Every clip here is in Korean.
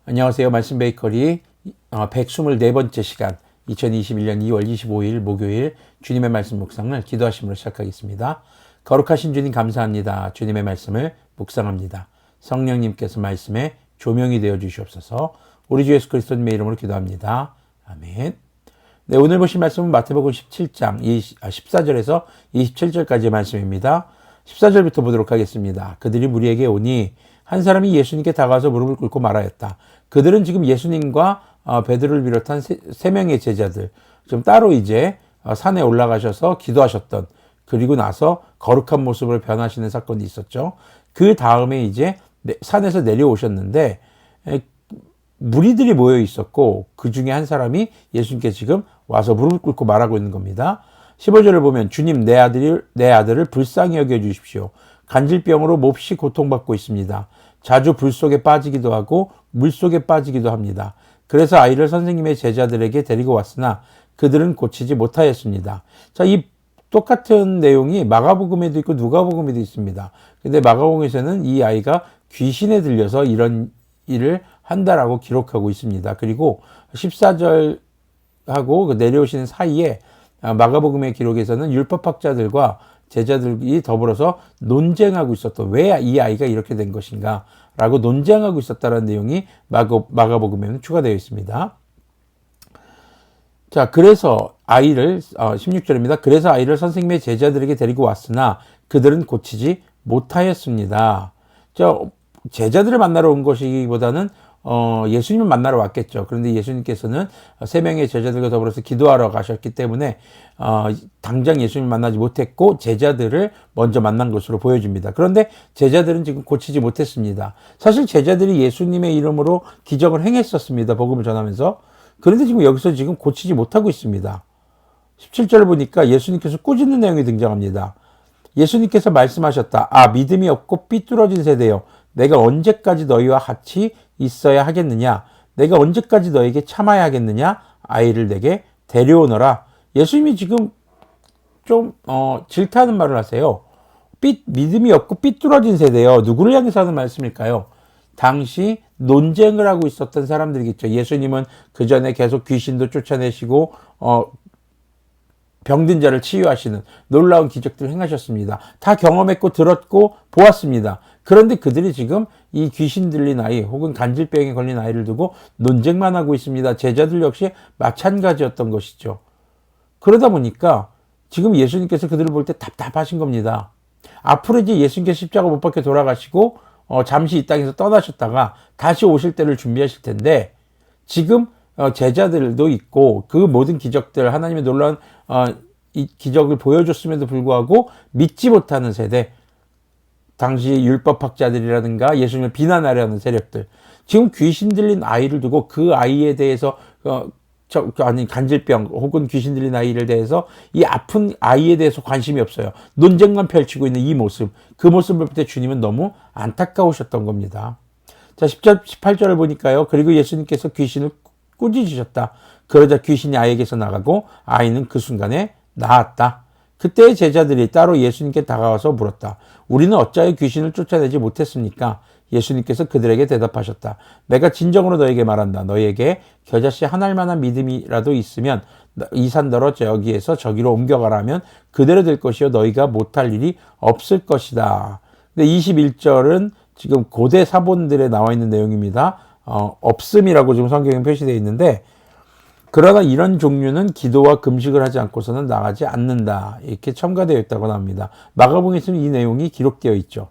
안녕하세요. 말씀 베이커리 124번째 시간 2021년 2월 25일 목요일 주님의 말씀 묵상을 기도하심으로 시작하겠습니다. 거룩하신 주님 감사합니다. 주님의 말씀을 묵상합니다. 성령님께서 말씀에 조명이 되어 주시옵소서. 우리 주 예수 그리스도님의 이름으로 기도합니다. 아멘. 네, 오늘 보실 말씀은 마태복음 17장 14절에서 27절까지의 말씀입니다. 14절부터 보도록 하겠습니다. 그들이 무리에게 오니 한 사람이 예수님께 다가와서 무릎을 꿇고 말하였다. 그들은 지금 예수님과 베드로를 비롯한 세 명의 제자들, 좀 따로 이제 산에 올라가셔서 기도하셨던, 그리고 나서 거룩한 모습으로 변하시는 사건이 있었죠. 그 다음에 이제 산에서 내려오셨는데 무리들이 모여 있었고, 그 중에 한 사람이 예수님께 지금 와서 무릎을 꿇고 말하고 있는 겁니다. 15절을 보면 주님, 내 아들을 불쌍히 여겨 주십시오. 간질병으로 몹시 고통받고 있습니다. 자주 불 속에 빠지기도 하고 물 속에 빠지기도 합니다. 그래서 아이를 선생님의 제자들에게 데리고 왔으나 그들은 고치지 못하였습니다. 자, 이 똑같은 내용이 마가복음에도 있고 누가복음에도 있습니다. 근데 마가복음에서는 이 아이가 귀신에 들려서 이런 일을 한다라고 기록하고 있습니다. 그리고 14절하고 내려오시는 사이에 마가복음의 기록에서는 율법학자들과 제자들이 더불어서 논쟁하고 있었던, 왜 이 아이가 이렇게 된 것인가 라고 논쟁하고 있었다는 내용이 마가복음에는 추가되어 있습니다. 자, 그래서 아이를 16절입니다. 그래서 아이를 선생님의 제자들에게 데리고 왔으나 그들은 고치지 못하였습니다. 제자들을 만나러 온 것이기보다는 예수님을 만나러 왔겠죠. 그런데 예수님께서는 세 명의 제자들과 더불어서 기도하러 가셨기 때문에 당장 예수님을 만나지 못했고 제자들을 먼저 만난 것으로 보여집니다. 그런데 제자들은 지금 고치지 못했습니다. 사실 제자들이 예수님의 이름으로 기적을 행했었습니다. 복음을 전하면서. 그런데 지금 여기서 지금 고치지 못하고 있습니다. 17절을 보니까 예수님께서 꾸짖는 내용이 등장합니다. 예수님께서 말씀하셨다. 믿음이 없고 삐뚤어진 세대여, 내가 언제까지 너희와 같이 있어야 하겠느냐? 내가 언제까지 너에게 참아야 하겠느냐? 아이를 내게 데려오너라. 예수님이 지금 좀 질타하는 말을 하세요. 믿음이 없고 삐뚤어진 세대요. 누구를 향해서 하는 말씀일까요? 당시 논쟁을 하고 있었던 사람들이겠죠. 예수님은 그 전에 계속 귀신도 쫓아내시고 병든 자를 치유하시는 놀라운 기적들을 행하셨습니다. 다 경험했고 들었고 보았습니다. 그런데 그들이 지금 이 귀신 들린 아이 혹은 간질병에 걸린 아이를 두고 논쟁만 하고 있습니다. 제자들 역시 마찬가지였던 것이죠. 그러다 보니까 지금 예수님께서 그들을 볼 때 답답하신 겁니다. 앞으로 이제 예수님께서 십자가 못 박혀 돌아가시고 잠시 이 땅에서 떠나셨다가 다시 오실 때를 준비하실 텐데, 지금 제자들도 있고 그 모든 기적들, 하나님의 놀라운 이 기적을 보여줬음에도 불구하고 믿지 못하는 세대, 당시 율법학자들이라든가 예수님을 비난하려는 세력들, 지금 귀신 들린 아이를 두고 그 아이에 대해서 간질병 혹은 귀신 들린 아이를 대해서 이 아픈 아이에 대해서 관심이 없어요. 논쟁만 펼치고 있는 이 모습, 그 모습을 볼 때 주님은 너무 안타까우셨던 겁니다. 자, 18절을 보니까요. 그리고 예수님께서 귀신을 꾸짖으셨다. 그러자 귀신이 아이에게서 나가고 아이는 그 순간에 나았다. 그때 제자들이 따로 예수님께 다가와서 물었다. 우리는 어찌하여 귀신을 쫓아내지 못했습니까? 예수님께서 그들에게 대답하셨다. 내가 진정으로 너에게 말한다. 너에게 겨자씨 한 알만한 믿음이라도 있으면 이 산더러 여기에서 저기로 옮겨가라 하면 그대로 될 것이요 너희가 못할 일이 없을 것이다. 근데 21절은 지금 고대 사본들에 나와 있는 내용입니다. 없음이라고 지금 성경에 표시되어 있는데, 그러나 이런 종류는 기도와 금식을 하지 않고서는 나가지 않는다. 이렇게 첨가되어 있다고 합니다. 마가복음에서는 이 내용이 기록되어 있죠.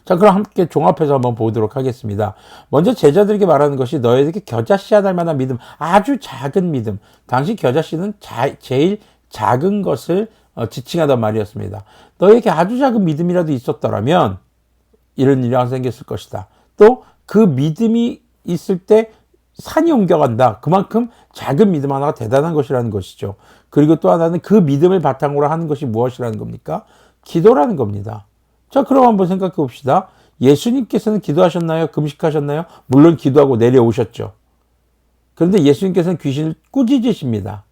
자, 그럼 함께 종합해서 한번 보도록 하겠습니다. 먼저 제자들에게 말하는 것이 너희에게 겨자씨 한 알만한 믿음, 아주 작은 믿음. 당시 겨자씨는 제일 작은 것을 지칭하던 말이었습니다. 너희에게 아주 작은 믿음이라도 있었더라면 이런 일이 안 생겼을 것이다. 또 그 믿음이 있을 때 산이 옮겨간다. 그만큼 작은 믿음 하나가 대단한 것이라는 것이죠. 그리고 또 하나는 그 믿음을 바탕으로 하는 것이 무엇이라는 겁니까? 기도라는 겁니다. 자, 그럼 한번 생각해 봅시다. 예수님께서는 기도하셨나요? 금식하셨나요? 물론 기도하고 내려오셨죠. 그런데 예수님께서는 귀신을 꾸짖으십니다.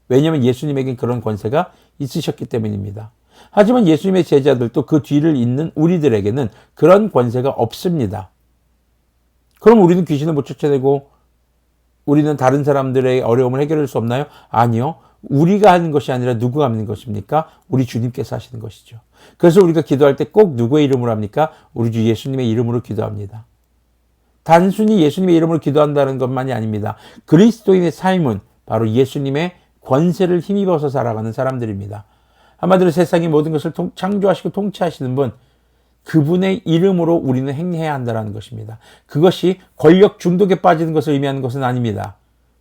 왜냐하면 예수님에겐 그런 권세가 있으셨기 때문입니다. 하지만 예수님의 제자들 또 그 뒤를 잇는 우리들에게는 그런 권세가 없습니다. 그럼 우리는 귀신을 못 쫓아내고 우리는 다른 사람들의 어려움을 해결할 수 없나요? 아니요. 우리가 하는 것이 아니라 누구가 하는 것입니까? 우리 주님께서 하시는 것이죠. 그래서 우리가 기도할 때 꼭 누구의 이름으로 합니까? 우리 주 예수님의 이름으로 기도합니다. 단순히 예수님의 이름으로 기도한다는 것만이 아닙니다. 그리스도인의 삶은 바로 예수님의 권세를 힘입어서 살아가는 사람들입니다. 한마디로 세상의 모든 것을 창조하시고 통치하시는 분, 그분의 이름으로 우리는 행해야 한다는 것입니다. 그것이 권력 중독에 빠지는 것을 의미하는 것은 아닙니다.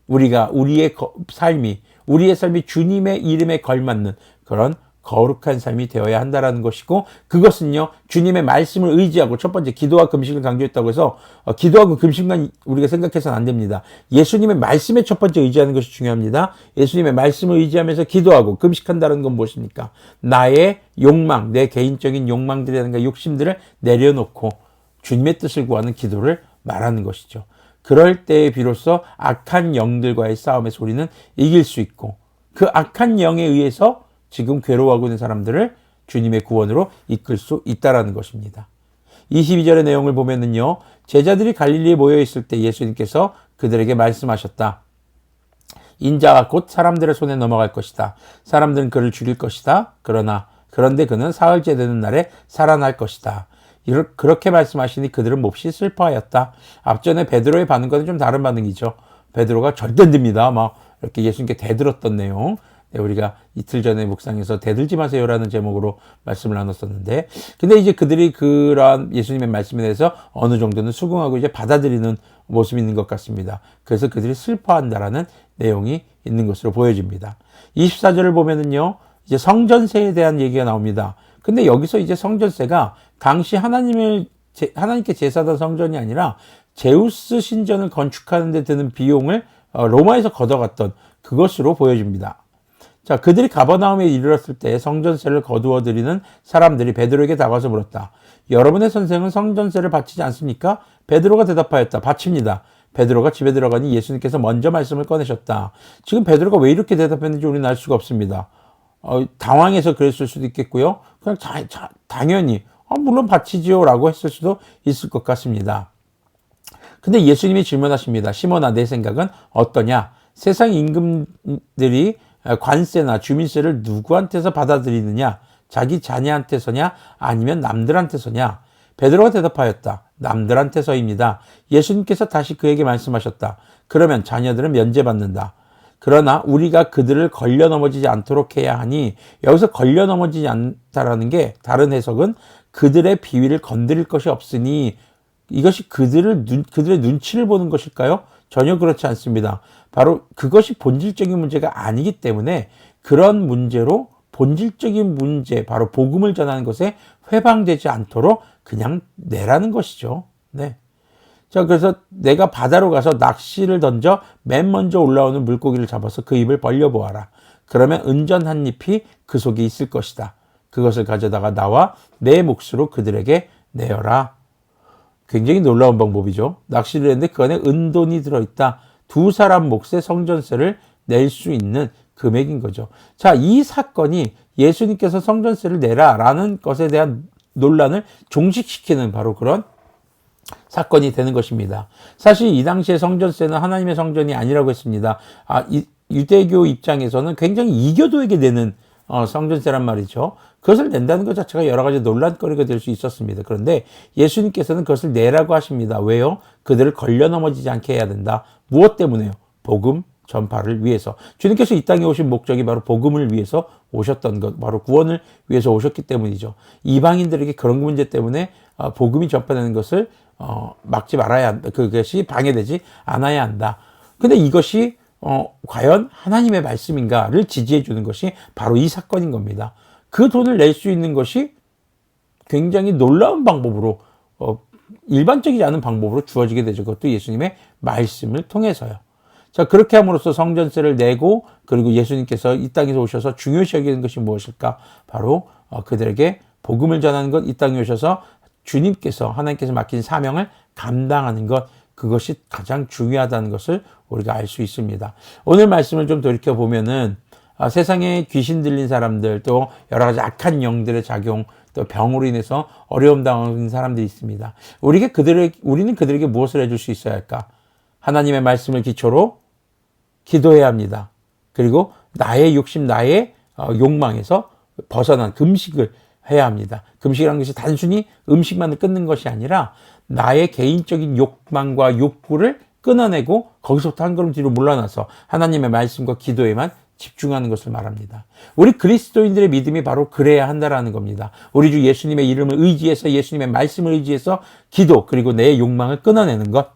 우리의 삶이 주님의 이름에 걸맞는 그런 거룩한 삶이 되어야 한다는 것이고, 그것은요, 주님의 말씀을 의지하고, 첫 번째, 기도와 금식을 강조했다고 해서, 기도하고 금식만 우리가 생각해서는 안 됩니다. 예수님의 말씀에 첫 번째 의지하는 것이 중요합니다. 예수님의 말씀을 의지하면서 기도하고 금식한다는 건 무엇입니까? 나의 욕망, 내 개인적인 욕망들이라든가 욕심들을 내려놓고 주님의 뜻을 구하는 기도를 말하는 것이죠. 그럴 때에 비로소 악한 영들과의 싸움에서 우리는 이길 수 있고, 그 악한 영에 의해서 지금 괴로워하고 있는 사람들을 주님의 구원으로 이끌 수 있다라는 것입니다. 22절의 내용을 보면은요, 제자들이 갈릴리에 모여 있을 때 예수님께서 그들에게 말씀하셨다. 인자가 곧 사람들의 손에 넘어갈 것이다. 사람들은 그를 죽일 것이다. 그런데 그는 사흘째 되는 날에 살아날 것이다. 그렇게 말씀하시니 그들은 몹시 슬퍼하였다. 앞전에 베드로의 반응과는 좀 다른 반응이죠. 베드로가 절대 안 됩니다. 막 이렇게 예수님께 대들었던 내용. 네, 우리가 이틀 전에 묵상에서 대들지 마세요라는 제목으로 말씀을 나눴었는데, 근데 이제 그들이 그러한 예수님의 말씀에 대해서 어느 정도는 수긍하고 이제 받아들이는 모습이 있는 것 같습니다. 그래서 그들이 슬퍼한다라는 내용이 있는 것으로 보여집니다. 24절을 보면은요, 이제 성전세에 대한 얘기가 나옵니다. 근데 여기서 이제 성전세가 당시 하나님께 제사하던 성전이 아니라 제우스 신전을 건축하는 데 드는 비용을 로마에서 걷어갔던 그것으로 보여집니다. 자, 그들이 가버나움에 이르렀을 때 성전세를 거두어 드리는 사람들이 베드로에게 다가와서 물었다. 여러분의 선생은 성전세를 바치지 않습니까? 베드로가 대답하였다. 바칩니다. 베드로가 집에 들어가니 예수님께서 먼저 말씀을 꺼내셨다. 지금 베드로가 왜 이렇게 대답했는지 우리는 알 수가 없습니다. 당황해서 그랬을 수도 있겠고요. 그냥 당연히 물론 바치지요 라고 했을 수도 있을 것 같습니다. 근데 예수님이 질문하십니다. 시몬아, 내 생각은 어떠냐? 세상 임금들이 관세나 주민세를 누구한테서 받아들이느냐? 자기 자녀한테서냐? 아니면 남들한테서냐? 베드로가 대답하였다. 남들한테서입니다. 예수님께서 다시 그에게 말씀하셨다. 그러면 자녀들은 면제받는다. 그러나 우리가 그들을 걸려 넘어지지 않도록 해야 하니, 여기서 걸려 넘어지지 않다라는 게 다른 해석은 그들의 비위를 건드릴 것이 없으니, 이것이 그들의 눈치를 보는 것일까요? 전혀 그렇지 않습니다. 바로 그것이 본질적인 문제가 아니기 때문에 그런 문제로 본질적인 문제, 바로 복음을 전하는 것에 회방되지 않도록 그냥 내라는 것이죠. 네. 자, 그래서 내가 바다로 가서 낚시를 던져 맨 먼저 올라오는 물고기를 잡아서 그 입을 벌려보아라. 그러면 은전 한 잎이 그 속에 있을 것이다. 그것을 가져다가 나와 내 몫으로 그들에게 내어라. 굉장히 놀라운 방법이죠. 낚시를 했는데 그 안에 은돈이 들어있다. 두 사람 몫의 성전세를 낼 수 있는 금액인 거죠. 자, 이 사건이 예수님께서 성전세를 내라라는 것에 대한 논란을 종식시키는 바로 그런 사건이 되는 것입니다. 사실 이 당시에 성전세는 하나님의 성전이 아니라고 했습니다. 유대교 입장에서는 굉장히 이교도에게 내는 성전세란 말이죠. 그것을 낸다는 것 자체가 여러 가지 논란거리가 될 수 있었습니다. 그런데 예수님께서는 그것을 내라고 하십니다. 왜요? 그들을 걸려 넘어지지 않게 해야 된다. 무엇 때문에요? 복음 전파를 위해서. 주님께서 이 땅에 오신 목적이 바로 복음을 위해서 오셨던 것, 바로 구원을 위해서 오셨기 때문이죠. 이방인들에게 그런 문제 때문에 복음이 전파되는 것을 막지 말아야 한다. 그것이 방해되지 않아야 한다. 근데 이것이 과연 하나님의 말씀인가를 지지해 주는 것이 바로 이 사건인 겁니다. 그 돈을 낼 수 있는 것이 굉장히 놀라운 방법으로, 일반적이지 않은 방법으로 주어지게 되죠. 그것도 예수님의 말씀을 통해서요. 자, 그렇게 함으로써 성전세를 내고, 그리고 예수님께서 이 땅에서 오셔서 중요시 여기는 것이 무엇일까? 바로 그들에게 복음을 전하는 것, 이 땅에 오셔서 주님께서, 하나님께서 맡긴 사명을 감당하는 것, 그것이 가장 중요하다는 것을 우리가 알 수 있습니다. 오늘 말씀을 좀 돌이켜보면은 세상에 귀신 들린 사람들, 또 여러 가지 악한 영들의 작용 또 병으로 인해서 어려움 당하는 사람들이 있습니다. 우리는 그들에게 무엇을 해줄 수 있어야 할까? 하나님의 말씀을 기초로 기도해야 합니다. 그리고 나의 욕심, 나의 욕망에서 벗어난 금식을 해야 합니다. 금식이라는 것이 단순히 음식만을 끊는 것이 아니라 나의 개인적인 욕망과 욕구를 끊어내고 거기서부터 한 걸음 뒤로 물러나서 하나님의 말씀과 기도에만 집중하는 것을 말합니다. 우리 그리스도인들의 믿음이 바로 그래야 한다라는 겁니다. 우리 주 예수님의 이름을 의지해서 예수님의 말씀을 의지해서 기도 그리고 내 욕망을 끊어내는 것,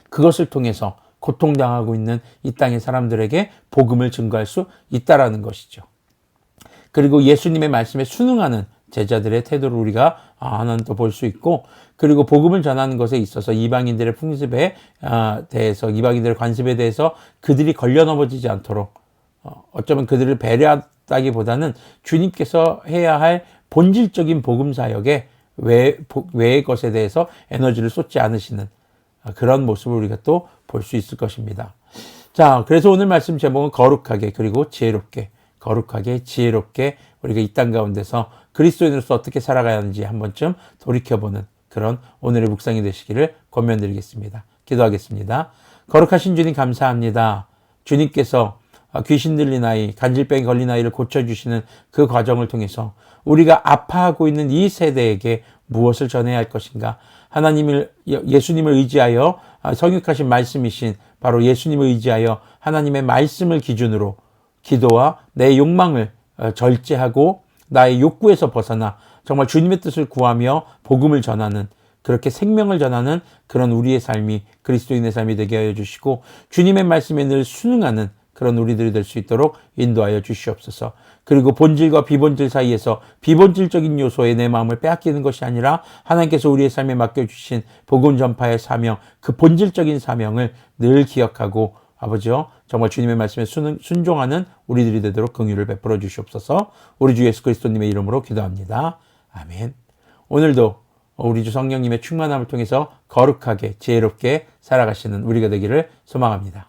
그것을 통해서 고통당하고 있는 이 땅의 사람들에게 복음을 증거할 수 있다라는 것이죠. 그리고 예수님의 말씀에 순응하는 제자들의 태도를 우리가 하나는 또 볼 수 있고, 그리고 복음을 전하는 것에 있어서 이방인들의 풍습에 대해서, 이방인들의 관습에 대해서 그들이 걸려 넘어지지 않도록 어쩌면 그들을 배려하다기보다는 주님께서 해야 할 본질적인 복음 사역에 외의 것에 대해서 에너지를 쏟지 않으시는 그런 모습을 우리가 또 볼 수 있을 것입니다. 자, 그래서 오늘 말씀 제목은 거룩하게 그리고 지혜롭게, 거룩하게 지혜롭게 우리가 이 땅 가운데서 그리스도인으로서 어떻게 살아가야 하는지 한 번쯤 돌이켜보는 그런 오늘의 묵상이 되시기를 권면드리겠습니다. 기도하겠습니다. 거룩하신 주님 감사합니다. 주님께서 귀신 들린 아이, 간질병에 걸린 아이를 고쳐주시는 그 과정을 통해서 우리가 아파하고 있는 이 세대에게 무엇을 전해야 할 것인가? 예수님을 의지하여 성육하신 말씀이신 바로 예수님을 의지하여 하나님의 말씀을 기준으로 기도와 내 욕망을 절제하고 나의 욕구에서 벗어나 정말 주님의 뜻을 구하며 복음을 전하는, 그렇게 생명을 전하는 그런 우리의 삶이 그리스도인의 삶이 되게 하여 주시고 주님의 말씀에 늘 순응하는 그런 우리들이 될 수 있도록 인도하여 주시옵소서. 그리고 본질과 비본질 사이에서 비본질적인 요소에 내 마음을 빼앗기는 것이 아니라 하나님께서 우리의 삶에 맡겨주신 복음 전파의 사명, 그 본질적인 사명을 늘 기억하고 아버지요, 정말 주님의 말씀에 순종하는 우리들이 되도록 긍휼을 베풀어 주시옵소서. 우리 주 예수 그리스도님의 이름으로 기도합니다. 아멘. 오늘도 우리 주 성령님의 충만함을 통해서 거룩하게 지혜롭게 살아가시는 우리가 되기를 소망합니다.